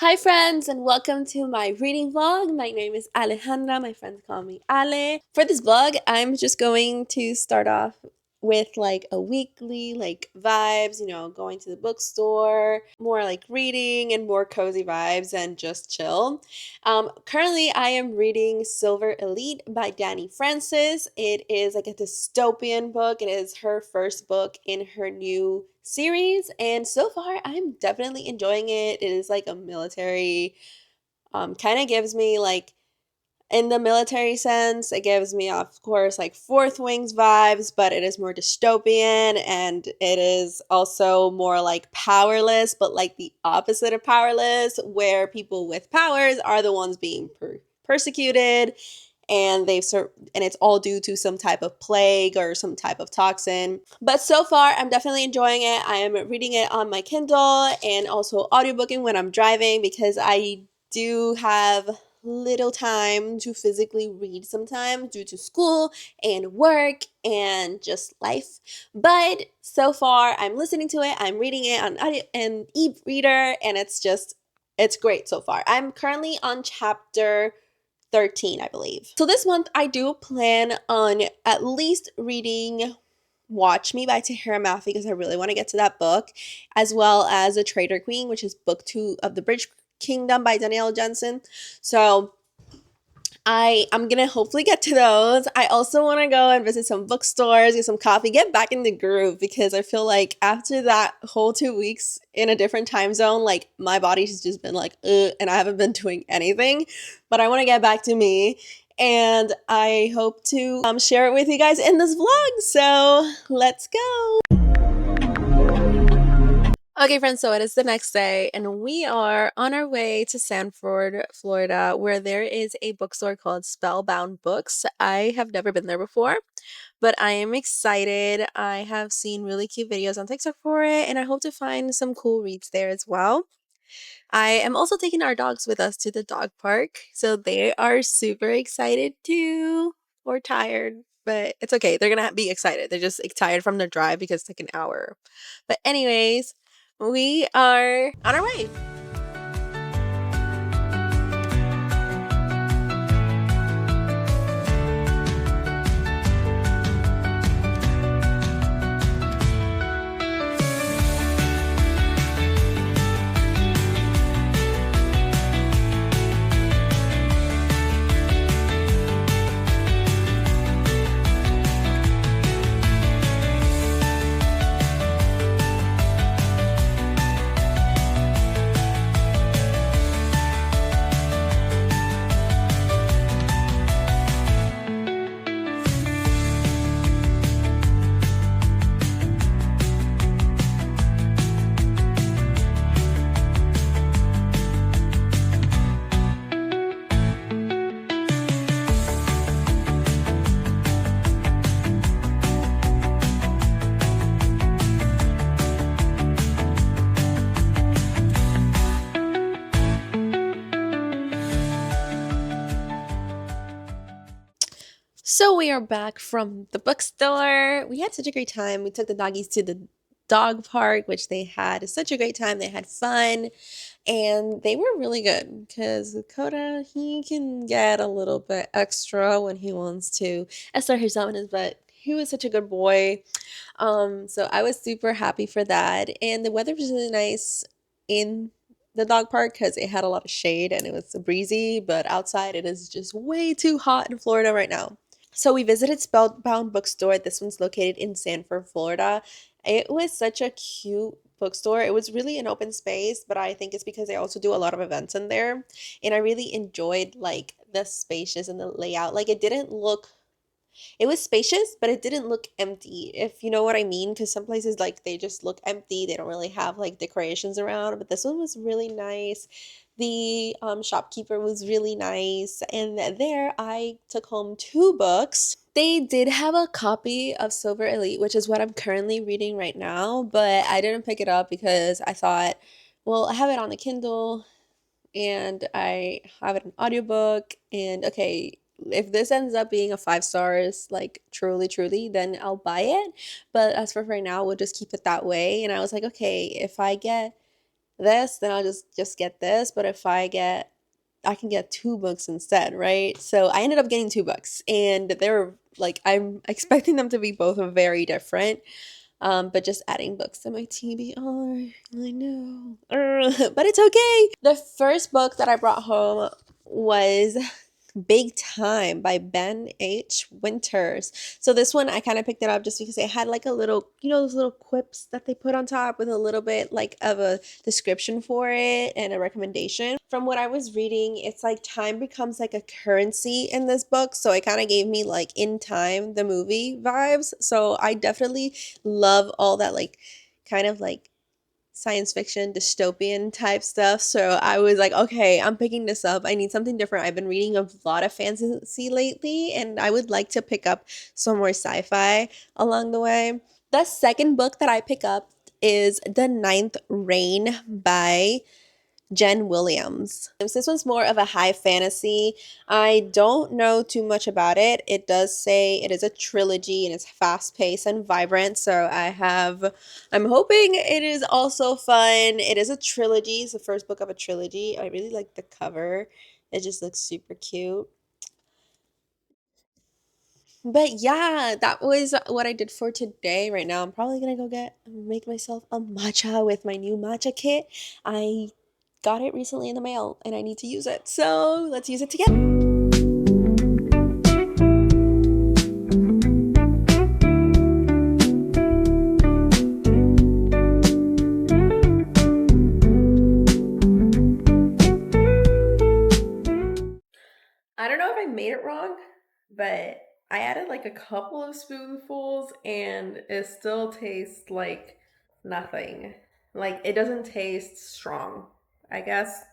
Hi friends and welcome to my reading vlog. My name is Alejandra. My friends call me Ale. For this vlog, I'm just going to start off with like a weekly vibes, going to the bookstore, more like reading and more cozy vibes and just chill. Currently I am reading Silver Elite by Dani Francis. It is like a dystopian book. It is her first book in her new series, and so far I'm definitely enjoying it. It is like a military, kind of gives me like, in the military sense, it gives me, of course, like Fourth Wings vibes, but it is more dystopian and it is also more like powerless, but like the opposite of powerless, where people with powers are the ones being persecuted, and and it's all due to some type of plague or some type of toxin. But so far I'm definitely enjoying it. I am reading it on my Kindle and also audiobooking when I'm driving, because I do have little time to physically read sometimes due to school and work and just life. But so far I'm listening to it, I'm reading it on audio and e-reader, and it's great so far. I'm currently on chapter 13, I believe. So this month I do plan on at least reading Watch Me by Tahira Mafi, because I really want to get to that book, as well as The Traitor Queen, which is book 2 of The Bridge Kingdom by Danielle Jensen. So I'm gonna hopefully get to those. I also want to go and visit some bookstores, get some coffee, get back in the groove, because I feel like after that whole 2 weeks in a different time zone, like my body's just been like, ugh, and I haven't been doing anything. But I want to get back to me, and I hope to share it with you guys in this vlog. So let's go. Okay, friends, so it is the next day, and we are on our way to Sanford, Florida, where there is a bookstore called Spellbound Books. I have never been there before, but I am excited. I have seen really cute videos on TikTok for it, and I hope to find some cool reads there as well. I am also taking our dogs with us to the dog park, so they are super excited too, or tired, but it's okay. They're gonna be excited. They're just tired from the drive because it's like an hour. But anyways, we are on our way. So we are back from the bookstore. We had such a great time. We took the doggies to the dog park, which they had such a great time. They had fun, and they were really good, because Coda, he can get a little bit extra when he wants to assert himself in his butt. He was such a good boy. So I was super happy for that. And the weather was really nice in the dog park, because it had a lot of shade and it was breezy, but outside it is just way too hot in Florida right now. So we visited Spellbound Bookstore. This one's located in Sanford, Florida. It was such a cute bookstore. It was really an open space, but I think it's because they also do a lot of events in there. And I really enjoyed like the spacious and the layout. Like it was spacious, but it didn't look empty, if you know what I mean. Because some places, like, they just look empty. They don't really have like decorations around. But this one was really nice. The shopkeeper was really nice. And there I took home 2 books. They did have a copy of Silver Elite, which is what I'm currently reading right now. But I didn't pick it up because I thought, well, I have it on the Kindle and I have it an audiobook, and okay, if this ends up being a 5 stars, like truly, truly, then I'll buy it. But as for right now, we'll just keep it that way. And I was like, okay, if I get this, then I'll just get this. But if I can get two books instead, right? So I ended up getting two books, and they're like I'm expecting them to be both very different. But just adding books to my TBR, I know, but it's okay. The first book that I brought home was Big Time by Ben H. Winters. So this one I kind of picked it up just because it had like a little, those little quips that they put on top with a little bit like of a description for it and a recommendation. From what I was reading, it's like time becomes like a currency in this book. So it kind of gave me like In Time, the movie vibes. So I definitely love all that like kind of like science fiction, dystopian type stuff. So I was like, okay, I'm picking this up. I need something different. I've been reading a lot of fantasy lately, and I would like to pick up some more sci fi along the way. The second book that I pick up is The Ninth Reign by Jen Williams. This one's more of a high fantasy. I don't know too much about it. It does say it is a trilogy and it's fast paced and vibrant. So I'm hoping it is also fun. It is a trilogy. It's the first book of a trilogy. I really like the cover. It just looks super cute. But yeah, that was what I did for today. Right now, I'm probably gonna go make myself a matcha with my new matcha kit. I got it recently in the mail and I need to use it. So let's use it together. I don't know if I made it wrong, but I added like a couple of spoonfuls and it still tastes like nothing. Like it doesn't taste strong, I guess.